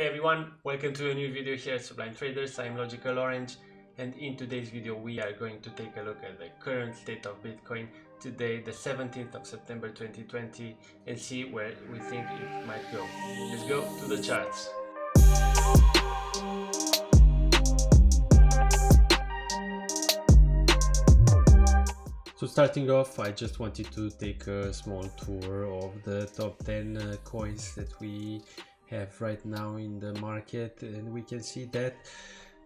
Hey everyone, welcome to a new video here at Sublime Traders. I'm Logical Orange, and in today's video we are going to take a look at the current state of Bitcoin today, the 17th of September 2020, and see where we think it might go. Let's go to the charts. So starting off, I just wanted to take a small tour of the top 10 coins that we have right now in the market, and we can see that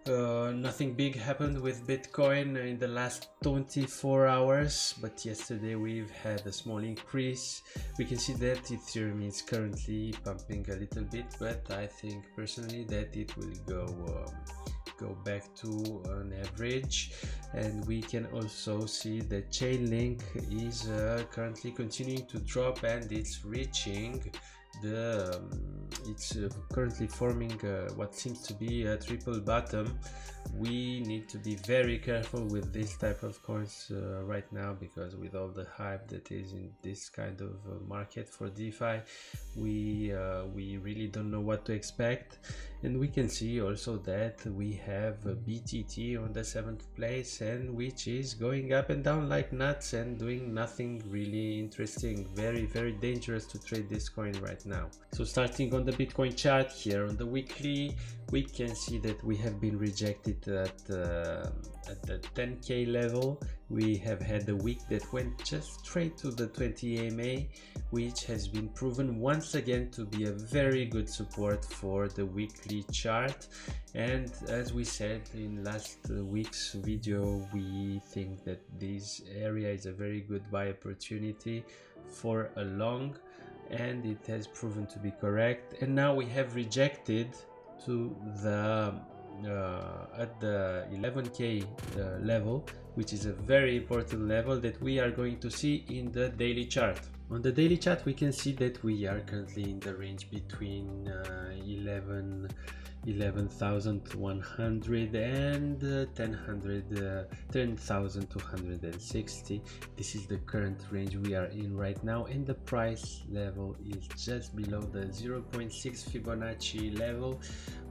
nothing big happened with Bitcoin in the last 24 hours, but yesterday we've had a small increase. We can see that Ethereum is currently pumping a little bit, but I think personally that it will go back to an average. And we can also see that Chainlink is currently continuing to drop, and it's reaching the it's currently forming what seems to be a triple bottom. We need to be very careful with this type of coins right now, because with all the hype that is in this kind of market for DeFi, we really don't know what to expect. And we can see also that we have BTT on the 7th place, and which is going up and down like nuts and doing nothing really interesting. Very dangerous to trade this coin right now. So starting on the Bitcoin chart here on the weekly, we can see that we have been rejected at the 10k level. We have had a week that went just straight to the 20 EMA, which has been proven once again to be a very good support for the weekly chart. And as we said in last week's video, we think that this area is a very good buy opportunity for a long, and it has proven to be correct. And now we have rejected to the at the 11k level, which is a very important level that we are going to see in the daily chart. On the daily chart, we can see that we are currently in the range between 11,100 and 10,260. This is the current range we are in right now, and the price level is just below the 0.6 Fibonacci level,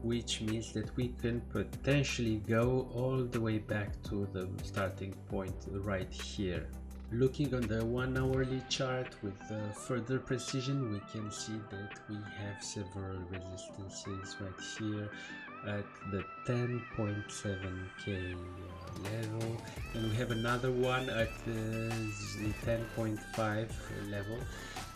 which means that we can potentially go all the way back to the starting point right here. Looking on the 1 hourly chart with further precision, we can see that we have several resistances right here at the 10.7k level, and we have another one at the 10.5 level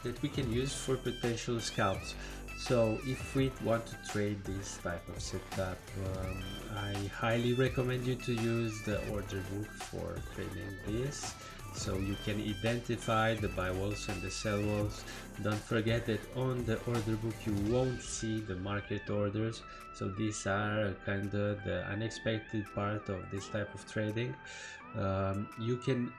that we can use for potential scalps. So if we want to trade this type of setup, I highly recommend you to use the order book for trading this, so you can identify the buy walls and the sell walls. Don't forget that on the order book you won't see the market orders, so these are kind of the unexpected part of this type of trading. You can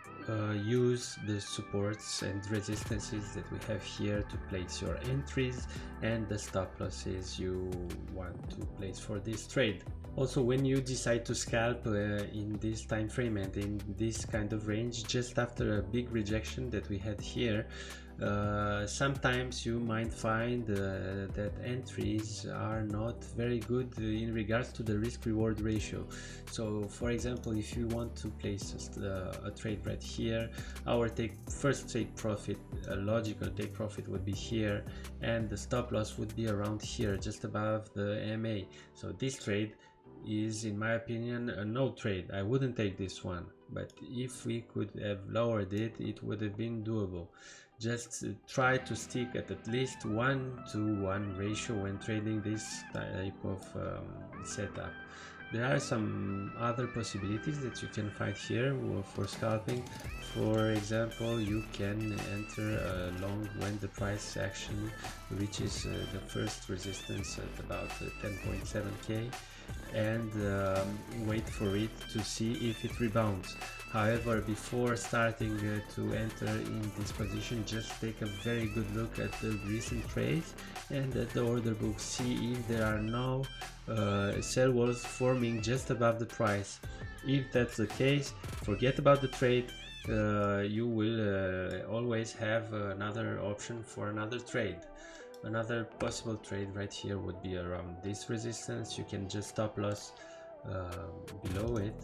use the supports and resistances that we have here to place your entries, and the stop losses you want to place for this trade. Also, when you decide to scalp in this time frame and in this kind of range, just after a big rejection that we had here, sometimes you might find that entries are not very good in regards to the risk-reward ratio. So for example, if you want to place a trade right here, our first take profit, a logical take profit would be here, and the stop loss would be around here, just above the MA. So this trade is, in my opinion, a no trade. I wouldn't take this one, but if we could have lowered it, it would have been doable. Just try to stick at least 1-to-1 ratio when trading this type of setup. There are some other possibilities that you can find here for scalping. For example, you can enter a long when the price action reaches the first resistance at about 10.7k, and wait for it to see if it rebounds. However, before starting to enter in this position, just take a very good look at the recent trades and at the order book. See if there are no sell walls forming just above the price. If that's the case, forget about the trade. You will always have another option for another trade. Another possible trade right here would be around this resistance. You can just stop loss below it.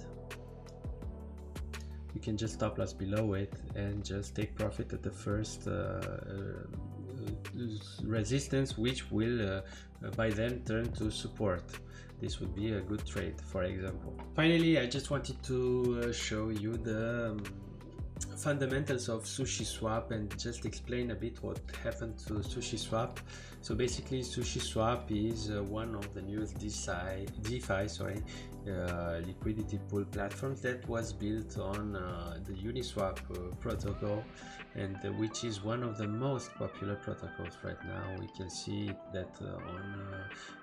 You can just stop loss below it and just take profit at the first resistance, which will by then turn to support. This would be a good trade, for example. Finally, I just wanted to show you the fundamentals of SushiSwap and just explain a bit what happened to SushiSwap. So basically, SushiSwap is one of the newest DeFi liquidity pool platforms that was built on the Uniswap protocol, and which is one of the most popular protocols right now. We can see that on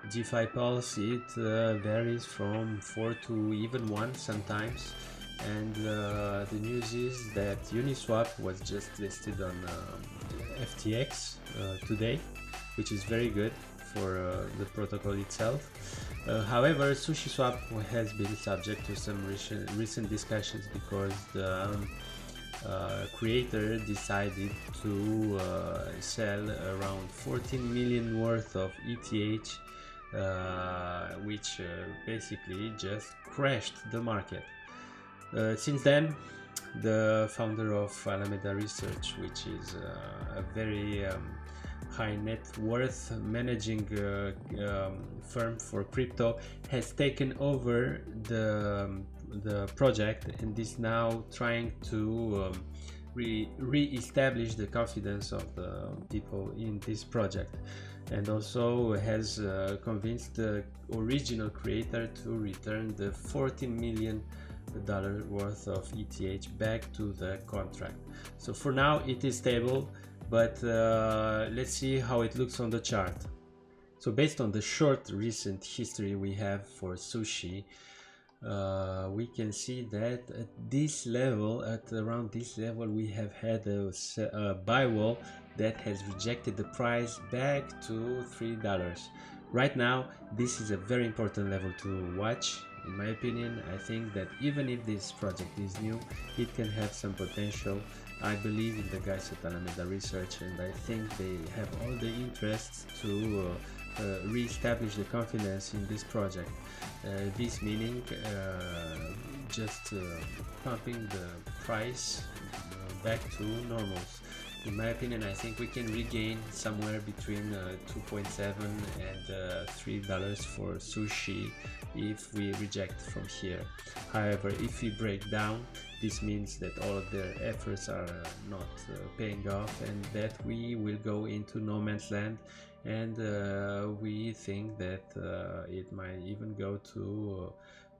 DeFi Pulse it varies from 4 to even 1 sometimes. And the news is that Uniswap was just listed on FTX today, which is very good for the protocol itself. However, SushiSwap has been subject to some recent discussions because the creator decided to sell around 14 million worth of ETH, which basically just crashed the market. Since then, the founder of Alameda Research, which is a very high net worth managing firm for crypto, has taken over the project and is now trying to re-establish the confidence of the people in this project, and also has convinced the original creator to return the $14 million worth of ETH back to the contract. So for now it is stable, but let's see how it looks on the chart. So based on the short recent history we have for sushi, we can see that at this level, at around this level, we have had a buy wall that has rejected the price back to $3. Right now, this is a very important level to watch. In my opinion, I think that even if this project is new, it can have some potential. I believe in the guys at Alameda Research, and I think they have all the interests to re-establish the confidence in this project. This meaning just pumping the price back to normals. In my opinion, I think we can regain somewhere between 2.7 and $3 for sushi if we reject from here. However, if we break down, this means that all of their efforts are not paying off, and that we will go into no man's land, and we think that it might even go to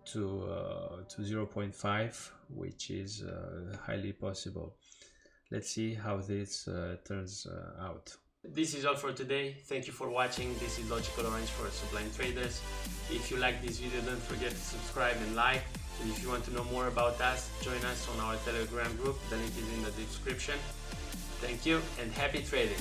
0.5, which is highly possible. Let's see how this turns out. This is all for today. Thank you for watching. This is Logical Orange for Sublime Traders. If you like this video, don't forget to subscribe and like. And if you want to know more about us, join us on our Telegram group. The link is in the description. Thank you and happy trading.